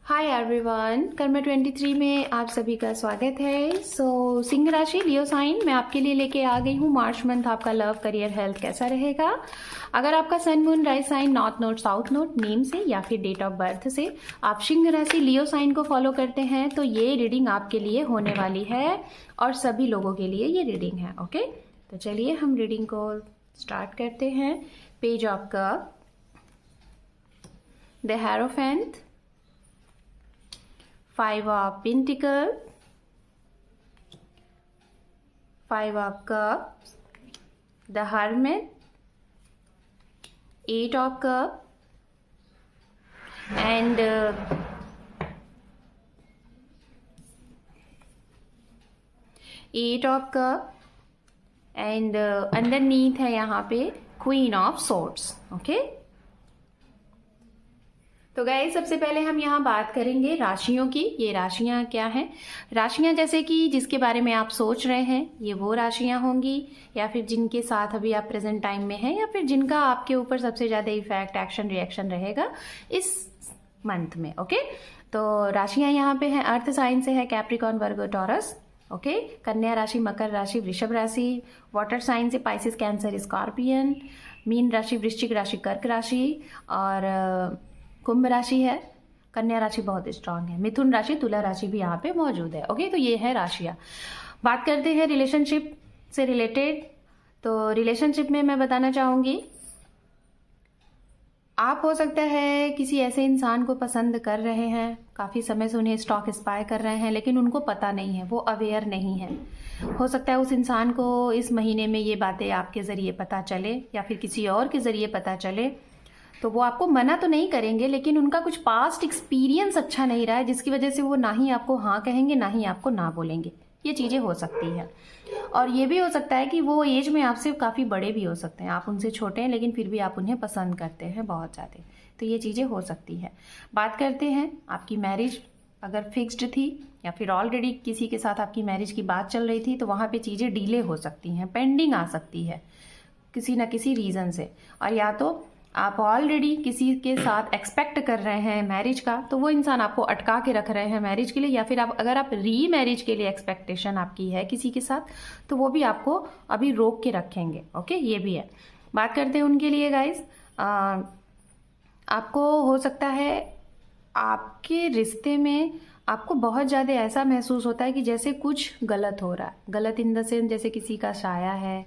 Hi everyone, कर्म 23 में आप सभी का स्वागत है। सिंह राशि लियो साइन मैं आपके लिए लेके आ गई हूँ। मार्च मंथ आपका लव, करियर, हेल्थ कैसा रहेगा। अगर आपका sun, moon, rise sign north node, south node, name से या फिर डेट ऑफ बर्थ से आप सिंह राशि लियो साइन को फॉलो करते हैं तो ये रीडिंग आपके लिए होने वाली है और सभी लोगों के लिए ये रीडिंग है। ओके, तो चलिए हम रीडिंग को स्टार्ट करते हैं। Page of cup, the hierophant, Five of Pentacles, Five of Cups, the Hermit, Eight of Cups, and Eight of Cups, and underneath है यहाँ पे Queen of Swords. Okay? तो गाइस, सबसे पहले हम यहाँ बात करेंगे राशियों की। ये राशियां क्या हैं? राशियां जैसे कि जिसके बारे में आप सोच रहे हैं ये वो राशियां होंगी, या फिर जिनके साथ अभी आप प्रेजेंट टाइम में हैं, या फिर जिनका आपके ऊपर सबसे ज्यादा इफेक्ट, एक्शन, रिएक्शन रहेगा इस मंथ में। ओके, तो राशियां यहाँ पे हैं। अर्थ साइन से है कैप्रिकॉर्न, वर्गो, टॉरस। ओके, कन्या राशि, मकर राशि, वृषभ राशि। वाटर साइन से पाइसिस, कैंसर, स्कॉर्पियन। मीन राशि, वृश्चिक राशि, कर्क राशि और कुंभ राशि है। कन्या राशि बहुत स्ट्रांग है। मिथुन राशि, तुला राशि भी यहाँ पे मौजूद है। ओके, तो ये है राशियां। बात करते हैं रिलेशनशिप से रिलेटेड। तो रिलेशनशिप में मैं बताना चाहूंगी, आप हो सकता है किसी ऐसे इंसान को पसंद कर रहे हैं, काफी समय से उन्हें स्टॉक स्पाई कर रहे हैं, लेकिन उनको पता नहीं है, वो अवेयर नहीं है। हो सकता है उस इंसान को इस महीने में ये बातें आपके जरिए पता चले या फिर किसी और के जरिए पता चले, तो वो आपको मना तो नहीं करेंगे, लेकिन उनका कुछ पास्ट एक्सपीरियंस अच्छा नहीं रहा है, जिसकी वजह से वो ना ही आपको हाँ कहेंगे ना ही आपको ना बोलेंगे। ये चीजें हो सकती है। और ये भी हो सकता है कि वो एज में आपसे काफी बड़े भी हो सकते हैं, आप उनसे छोटे हैं लेकिन फिर भी आप उन्हें पसंद करते हैं बहुत ज्यादा। तो ये चीजें हो सकती है। बात करते हैं आपकी मैरिज अगर फिक्स्ड थी या फिर ऑलरेडी किसी के साथ आपकी मैरिज की बात चल रही थी, तो वहां पे चीजें डिले हो सकती हैं, पेंडिंग आ सकती है किसी ना किसी रीजन से। और या तो आप ऑलरेडी किसी के साथ एक्सपेक्ट कर रहे हैं मैरिज का, तो वो इंसान आपको अटका के रख रहे हैं मैरिज के लिए, या फिर अगर आप री मैरिज के लिए एक्सपेक्टेशन आपकी है किसी के साथ, तो वो भी आपको अभी रोक के रखेंगे। ओके, ये भी है। बात करते हैं उनके लिए गाइज। आपको हो सकता है आपके रिश्ते में आपको बहुत ज़्यादा ऐसा महसूस होता है कि जैसे कुछ गलत हो रहा है। गलत इन द सेंस जैसे किसी का साया है,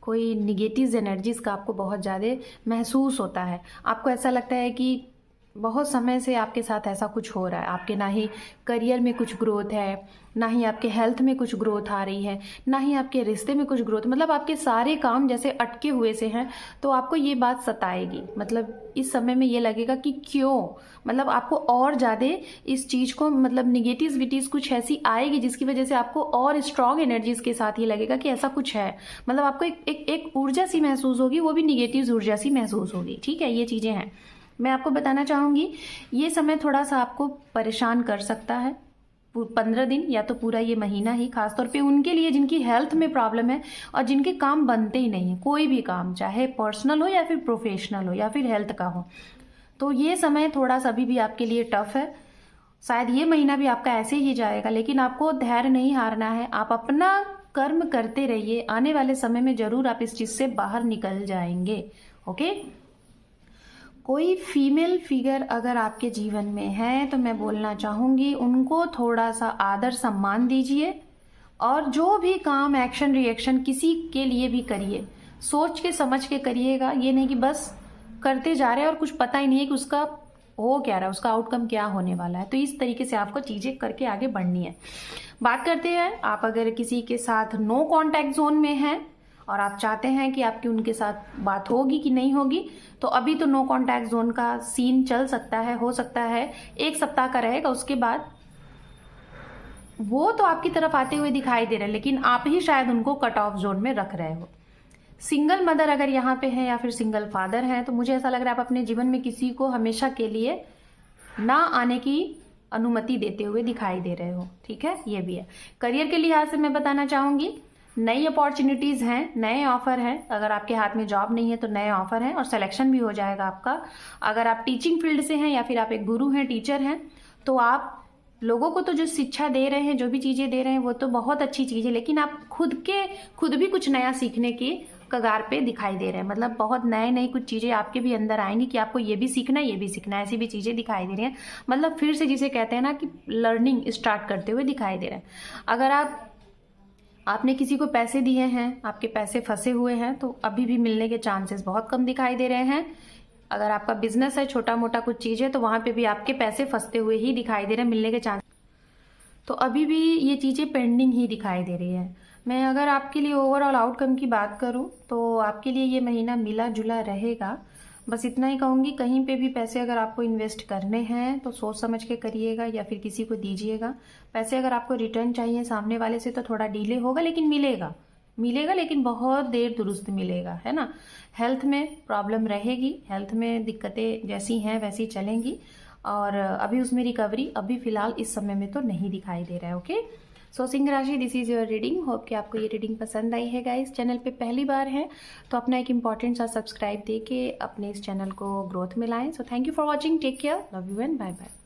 कोई निगेटिव एनर्जीज का आपको बहुत ज़्यादा महसूस होता है। आपको ऐसा लगता है कि बहुत समय से आपके साथ ऐसा कुछ हो रहा है, आपके ना ही करियर में कुछ ग्रोथ है, ना ही आपके हेल्थ में कुछ ग्रोथ आ रही है, ना ही आपके रिश्ते में कुछ ग्रोथ, मतलब आपके सारे काम जैसे अटके हुए से हैं। तो आपको ये बात सताएगी, मतलब इस समय में ये लगेगा कि क्यों, मतलब आपको और ज़्यादा इस चीज़ को, मतलब निगेटिविटीज़ कुछ ऐसी आएगी जिसकी वजह से आपको और स्ट्रॉन्ग एनर्जीज के साथ ये लगेगा कि ऐसा कुछ है। मतलब आपको एक ऊर्जा सी महसूस होगी, वो भी निगेटिव ऊर्जा सी महसूस होगी। ठीक है, ये चीज़ें हैं। मैं आपको बताना चाहूंगी ये समय थोड़ा सा आपको परेशान कर सकता है, 15 दिन या तो पूरा ये महीना ही, खासतौर पे उनके लिए जिनकी हेल्थ में प्रॉब्लम है और जिनके काम बनते ही नहीं है, कोई भी काम, चाहे पर्सनल हो या फिर प्रोफेशनल हो या फिर हेल्थ का हो। तो ये समय थोड़ा सा अभी भी आपके लिए टफ है। शायद ये महीना भी आपका ऐसे ही जाएगा, लेकिन आपको धैर्य नहीं हारना है। आप अपना कर्म करते रहिए, आने वाले समय में जरूर आप इस चीज से बाहर निकल जाएंगे। ओके, कोई फीमेल फिगर अगर आपके जीवन में है तो मैं बोलना चाहूंगी उनको थोड़ा सा आदर सम्मान दीजिए, और जो भी काम, एक्शन, रिएक्शन किसी के लिए भी करिए, सोच के समझ के करिएगा। ये नहीं कि बस करते जा रहे हैं और कुछ पता ही नहीं है कि उसका हो क्या रहा है, उसका आउटकम क्या होने वाला है। तो इस तरीके से आपको चीजें करके आगे बढ़नी है। बात करते हैं, आप अगर किसी के साथ नो कॉन्टैक्ट जोन में हैं और आप चाहते हैं कि आपकी उनके साथ बात होगी कि नहीं होगी, तो अभी तो नो कॉन्टैक्ट जोन का सीन चल सकता है, हो सकता है 1 सप्ताह का रहेगा। उसके बाद वो तो आपकी तरफ आते हुए दिखाई दे रहे हैं, लेकिन आप ही शायद उनको कट ऑफ जोन में रख रहे हो। सिंगल मदर अगर यहाँ पे है या फिर सिंगल फादर है, तो मुझे ऐसा लग रहा है आप अपने जीवन में किसी को हमेशा के लिए ना आने की अनुमति देते हुए दिखाई दे रहे हो। ठीक है, ये भी है। करियर के लिहाज से मैं बताना चाहूंगी नई अपॉर्चुनिटीज हैं, नए ऑफर हैं। अगर आपके हाथ में जॉब नहीं है तो नए ऑफर हैं और सिलेक्शन भी हो जाएगा आपका। अगर आप टीचिंग फील्ड से हैं या फिर आप एक गुरु हैं, टीचर हैं, तो आप लोगों को तो जो शिक्षा दे रहे हैं, जो भी चीज़ें दे रहे हैं, वो तो बहुत अच्छी चीज़ है, लेकिन आप खुद भी कुछ नया सीखने की कगार पे दिखाई दे रहे हैं। मतलब बहुत नई कुछ चीज़ें आपके भी अंदर आएंगी कि आपको ये भी सीखना है, ये भी सीखना है, ऐसी भी चीज़ें दिखाई दे रही हैं। मतलब फिर से जिसे कहते हैं ना कि लर्निंग स्टार्ट करते हुए दिखाई दे रहे हैं। अगर आपने किसी को पैसे दिए हैं, आपके पैसे फंसे हुए हैं, तो अभी भी मिलने के चांसेस बहुत कम दिखाई दे रहे हैं। अगर आपका बिजनेस है, छोटा मोटा कुछ चीज़ है, तो वहाँ पे भी आपके पैसे फंसते हुए ही दिखाई दे रहे हैं, मिलने के चांस तो अभी भी ये चीज़ें पेंडिंग ही दिखाई दे रही है। मैं अगर आपके लिए ओवरऑल आउटकम की बात करूं तो आपके लिए ये महीना मिला जुला रहेगा। बस इतना ही कहूँगी, कहीं पे भी पैसे अगर आपको इन्वेस्ट करने हैं तो सोच समझ के करिएगा या फिर किसी को दीजिएगा। पैसे अगर आपको रिटर्न चाहिए सामने वाले से तो थोड़ा डिले होगा, लेकिन मिलेगा लेकिन बहुत देर दुरुस्त मिलेगा, है ना। हेल्थ में प्रॉब्लम रहेगी, हेल्थ में दिक्कतें जैसी हैं वैसी चलेंगी, और अभी उसमें रिकवरी अभी फिलहाल इस समय में तो नहीं दिखाई दे रहा है। ओके, सो सिंह राशि, this is your reading. Hope कि आपको ये रीडिंग पसंद आई है गाइस। चैनल पे पहली बार है तो अपना एक इंपॉर्टेंट सा सब्सक्राइब दे के अपने इस चैनल को ग्रोथ में लाएं। So thank you for watching, take care, love you and bye bye.